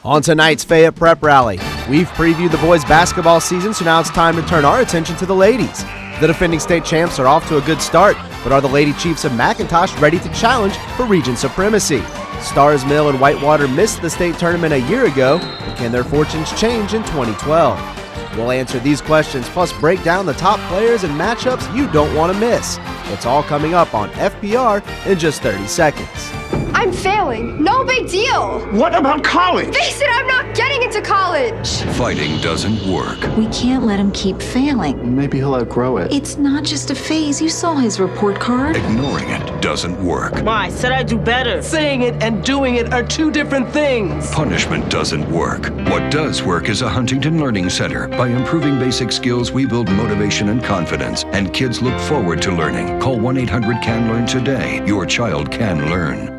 On tonight's Fayette Prep Rally, we've previewed the boys' basketball season, so now it's time to turn our attention to the ladies. The defending state champs are off to a good start, but are the Lady Chiefs of McIntosh ready to challenge for region supremacy? Stars Mill and Whitewater missed the state tournament a year ago, but can their fortunes change in 2012? We'll answer these questions, plus break down the top players and matchups you don't want to miss. It's all coming up on FPR in just 30 seconds. I'm failing. No big deal. What about college? Face it, I'm not getting into college. Fighting doesn't work. We can't let him keep failing. Maybe he'll outgrow it. It's not just a phase. You saw his report card. Ignoring it doesn't work. Ma, I said I'd do better. Saying it and doing it are two different things. Punishment doesn't work. What does work is a Huntington Learning Center. By improving basic skills, we build motivation and confidence, and kids look forward to learning. Call 1-800-CAN-LEARN today. Your child can learn.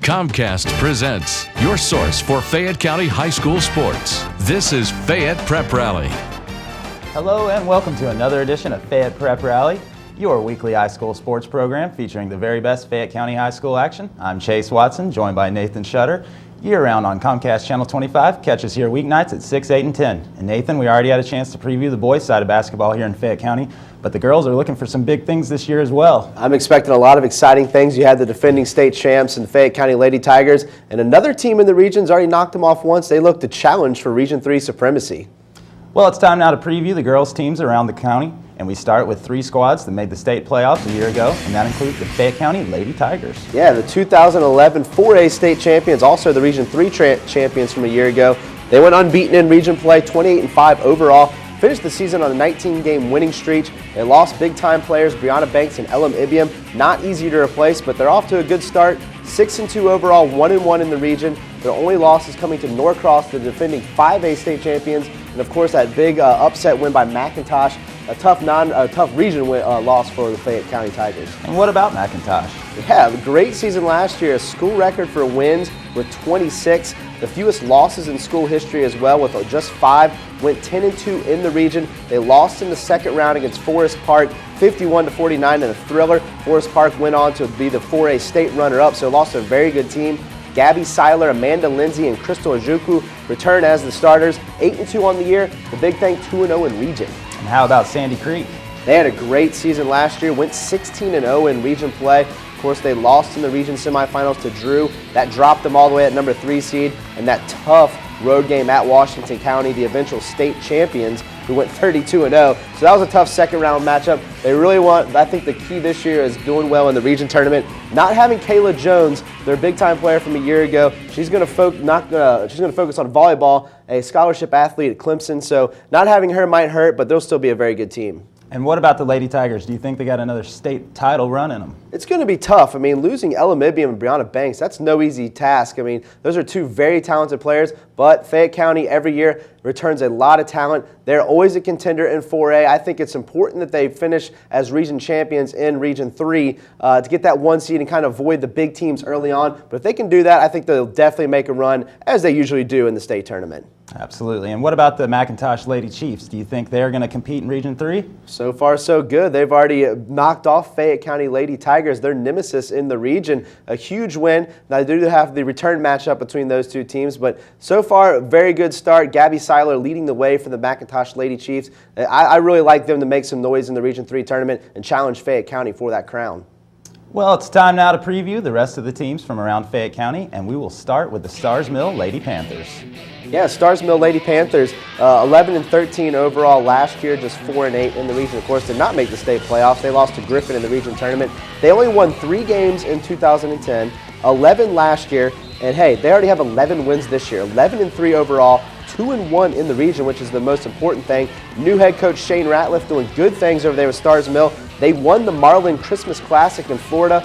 Comcast presents your source for Fayette County High School sports. This is Fayette Prep Rally. Hello and welcome to another edition of Fayette Prep Rally, your weekly high school sports program featuring the very best Fayette County high school action. I'm Chase Watson, joined by Nathan Shutter. Year-round on Comcast Channel 25. Catch us here weeknights at 6, 8, and 10. And Nathan, we already had a chance to preview the boys' side of basketball here in Fayette County, but the girls are looking for some big things this year as well. I'm expecting a lot of exciting things. You had the defending state champs and Fayette County Lady Tigers, and another team in the region's already knocked them off once. They look to challenge for Region 3 supremacy. Well, it's time now to preview the girls' teams around the county, and we start with three squads that made the state playoffs a year ago, and that includes the Fayette County Lady Tigers. Yeah, the 2011 4A state champions, also the Region 3 champions from a year ago. They went unbeaten in region play, 28-5 overall, finished the season on a 19-game winning streak. They lost big-time players, Brianna Banks and Elam Ibiam. Not easy to replace, but they're off to a good start. 6-2 overall, 1-1 in the region. Their only loss is coming to Norcross, the defending 5A state champions. And of course, that big upset win by McIntosh, a tough region loss for the Fayette County Tigers. And what about McIntosh? Yeah, great season last year, a school record for wins with 26, the fewest losses in school history as well with just 5, went 10-2 in the region. They lost in the second round against Forest Park, 51-49 in a thriller. Forest Park went on to be the 4A state runner-up, so lost to a very good team. Gabby Seiler, Amanda Lindsay, and Crystal Ojukwu return as the starters. 8-2 on the year. The big thing, 2-0 in region. And how about Sandy Creek? They had a great season last year, went 16-0 in region play. Of course, they lost in the region semifinals to Drew. That dropped them all the way at number 3 seed. And that tough road game at Washington County, the eventual state champions, who went 32-0. So that was a tough second round matchup. They really I think the key this year is doing well in the region tournament. Not having Kayla Jones, their big time player from a year ago. She's going to focus on volleyball, a scholarship athlete at Clemson. So not having her might hurt, but they'll still be a very good team. And what about the Lady Tigers? Do you think they got another state title run in them? It's going to be tough. I mean, losing Elam Ibiam and Brianna Banks, that's no easy task. I mean, those are two very talented players, but Fayette County every year returns a lot of talent. They're always a contender in 4A. I think it's important that they finish as region champions in Region 3 to get that 1 seed and kind of avoid the big teams early on. But if they can do that, I think they'll definitely make a run, as they usually do in the state tournament. Absolutely. And what about the McIntosh Lady Chiefs? Do you think they're going to compete in Region 3? So far, so good. They've already knocked off Fayette County Lady Tigers, their nemesis in the region. A huge win. Now, they do have the return matchup between those two teams, but so far, a very good start. Gabby Seiler leading the way for the McIntosh Lady Chiefs. I really like them to make some noise in the Region 3 tournament and challenge Fayette County for that crown. Well, it's time now to preview the rest of the teams from around Fayette County, and we will start with the Stars Mill Lady Panthers. Yeah, Stars Mill Lady Panthers, 11-13 overall last year, just 4-8 in the region. Of course, did not make the state playoffs. They lost to Griffin in the region tournament. They only won 3 games in 2010, 11 last year, and hey, they already have 11 wins this year, 11-3 overall. 2-1 in the region, which is the most important thing. New head coach Shane Ratliff doing good things over there with Stars Mill. They won the Marlin Christmas Classic in Florida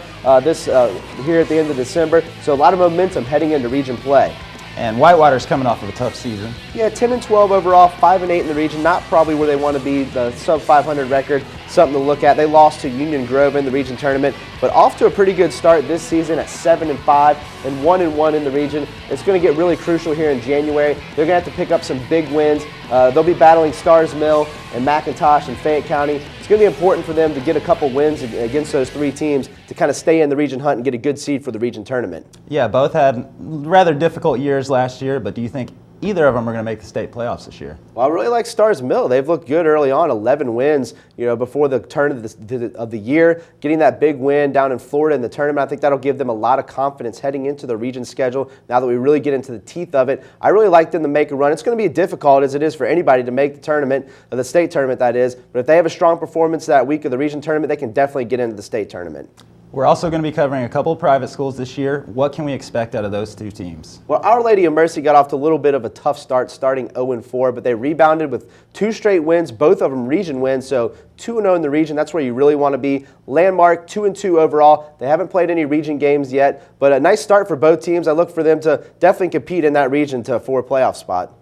here at the end of December, so a lot of momentum heading into region play. And Whitewater's coming off of a tough season. Yeah, 10-12 overall, 5-8 in the region. Not probably where they want to be, the sub-500 record, something to look at. They lost to Union Grove in the region tournament, but off to a pretty good start this season at 7-5 and 1-1 in the region. It's going to get really crucial here in January. They're going to have to pick up some big wins. They'll be battling Stars Mill and McIntosh and Fayette County. It's going to be important for them to get a couple wins against those three teams to kind of stay in the region hunt and get a good seed for the region tournament. Yeah, both had rather difficult years last year, but do you think either of them are going to make the state playoffs this year? Well, I really like Stars Mill. They've looked good early on, 11 wins, before the turn of the year. Getting that big win down in Florida in the tournament, I think that'll give them a lot of confidence heading into the region schedule. Now that we really get into the teeth of it, I really like them to make a run. It's going to be difficult as it is for anybody to make the tournament, or the state tournament that is. But if they have a strong performance that week of the region tournament, they can definitely get into the state tournament. We're also going to be covering a couple of private schools this year. What can we expect out of those two teams? Well, Our Lady of Mercy got off to a little bit of a tough start, starting 0-4, but they rebounded with 2 straight wins, both of them region wins, so 2-0 in the region. That's where you really want to be. Landmark, 2-2 overall. They haven't played any region games yet, but a nice start for both teams. I look for them to definitely compete in that region for a playoff spot.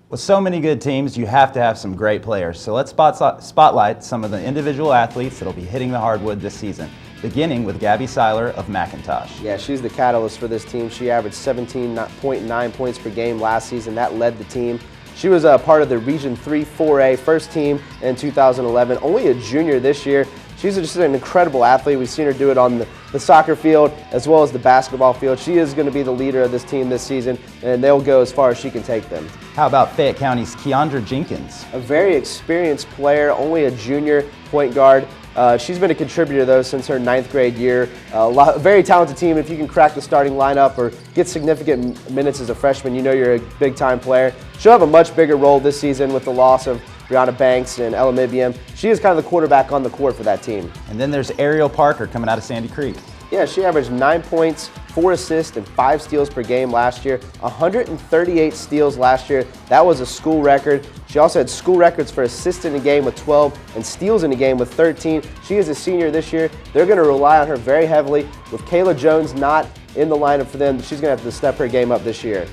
With so many good teams, you have to have some great players. So let's spotlight some of the individual athletes that will be hitting the hardwood this season, beginning with Gabby Seiler of McIntosh. Yeah, she's the catalyst for this team. She averaged 17.9 points per game last season. That led the team. She was a part of the Region 3 4A first team in 2011. Only a junior this year. She's just an incredible athlete. We've seen her do it on the soccer field as well as the basketball field. She is going to be the leader of this team this season, and they'll go as far as she can take them. How about Fayette County's Keandra Jenkins? A very experienced player, only a junior point guard. She's been a contributor, though, since her 9th grade year. Very talented team. If you can crack the starting lineup or get significant minutes as a freshman, you know you're a big-time player. She'll have a much bigger role this season with the loss of Brianna Banks and Ella Mibiam. She is kind of the quarterback on the court for that team. And then there's Ariel Parker coming out of Sandy Creek. Yeah, she averaged 9 points, 4 assists, and 5 steals per game last year. 138 steals last year. That was a school record. She also had school records for assists in a game with 12 and steals in a game with 13. She is a senior this year. They're going to rely on her very heavily. With Kayla Jones not in the lineup for them, she's going to have to step her game up this year.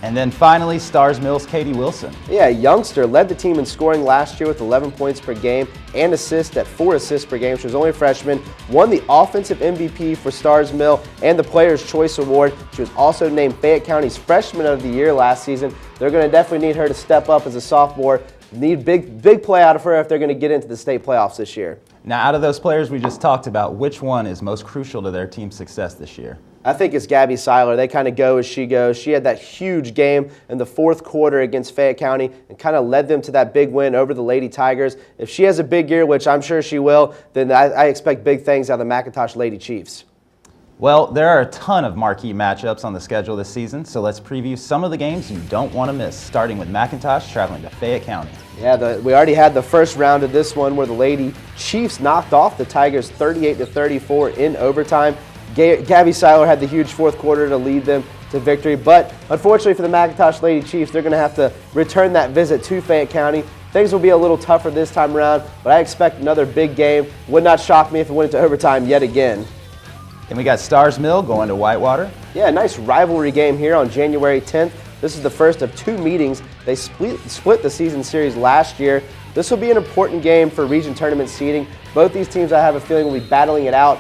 And then finally, Stars Mills' Katie Wilson. Yeah, a youngster, led the team in scoring last year with 11 points per game and assists at 4 assists per game. She was only a freshman, won the offensive MVP for Stars Mill and the Players' Choice Award. She was also named Fayette County's Freshman of the Year last season. They're going to definitely need her to step up as a sophomore. Need big play out of her if they're going to get into the state playoffs this year. Now, out of those players we just talked about, which one is most crucial to their team's success this year? I think it's Gabby Seiler. They kind of go as she goes. She had that huge game in the 4th quarter against Fayette County and kind of led them to that big win over the Lady Tigers. If she has a big year, which I'm sure she will, then I expect big things out of the McIntosh Lady Chiefs. Well, there are a ton of marquee matchups on the schedule this season, so let's preview some of the games you don't want to miss, starting with McIntosh traveling to Fayette County. Yeah, we already had the first round of this one where the Lady Chiefs knocked off the Tigers 38-34 in overtime. Gabby Seiler had the huge 4th quarter to lead them to victory, but unfortunately for the McIntosh Lady Chiefs, they're going to have to return that visit to Fayette County. Things will be a little tougher this time around, but I expect another big game. Would not shock me if it went into overtime yet again. Then we got Stars Mill going to Whitewater. Yeah, a nice rivalry game here on January 10th. This is the first of 2 meetings. They split the season series last year. This will be an important game for region tournament seeding. Both these teams, I have a feeling, will be battling it out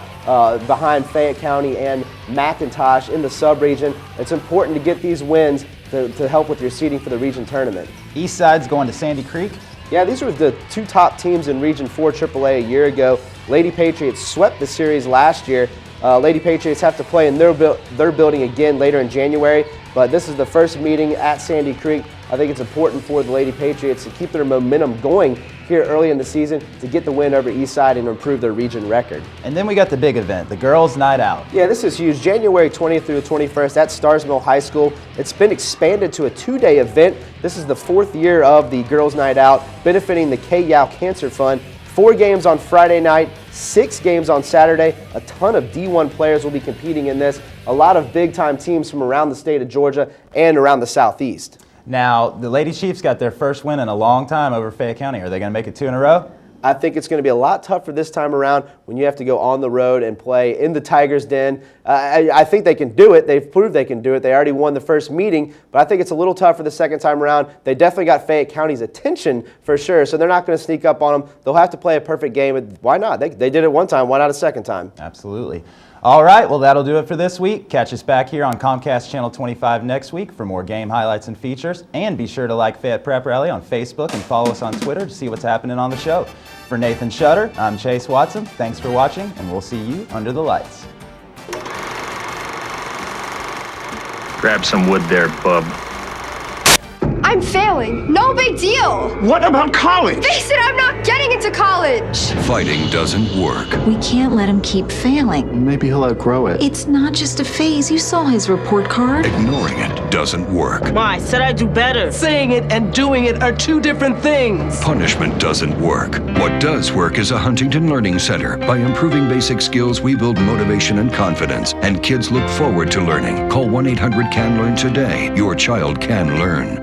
behind Fayette County and McIntosh in the sub-region. It's important to get these wins to help with your seeding for the region tournament. East Side's going to Sandy Creek. Yeah, these were the 2 top teams in Region 4 AAA a year ago. Lady Patriots swept the series last year. Lady Patriots have to play in their building again later in January, but this is the first meeting at Sandy Creek. I think it's important for the Lady Patriots to keep their momentum going here early in the season to get the win over Eastside and improve their region record. And then we got the big event, the Girls' Night Out. Yeah, this is huge. January 20th through the 21st at Stars Mill High School. It's been expanded to a 2-day event. This is the 4th year of the Girls' Night Out, benefiting the K-Yow Cancer Fund. 4 games on Friday night, 6 games on Saturday. A ton of D1 players will be competing in this. A lot of big-time teams from around the state of Georgia and around the Southeast. Now, the Lady Chiefs got their first win in a long time over Fayette County. Are they going to make it 2 in a row? I think it's going to be a lot tougher this time around when you have to go on the road and play in the Tigers' Den. I think they can do it. They've proved they can do it. They already won the first meeting, but I think it's a little tougher the second time around. They definitely got Fayette County's attention for sure, so they're not going to sneak up on them. They'll have to play a perfect game. Why not? They did it one time. Why not a second time? Absolutely. All right, well, that'll do it for this week. Catch us back here on Comcast Channel 25 next week for more game highlights and features. And be sure to like Fayette Prep Rally on Facebook and follow us on Twitter to see what's happening on the show. For Nathan Shutter, I'm Chase Watson. Thanks for watching, and we'll see you under the lights. Grab some wood there, bub. I'm failing. No big deal. What about college? Face it, I'm not getting into college. Fighting doesn't work. We can't let him keep failing. Maybe he'll outgrow it. It's not just a phase. You saw his report card. Ignoring it doesn't work. Ma, I said I'd do better. Saying it and doing it are two different things. Punishment doesn't work. What does work is a Huntington Learning Center. By improving basic skills, we build motivation and confidence, and kids look forward to learning. Call 1-800-CAN-LEARN today. Your child can learn.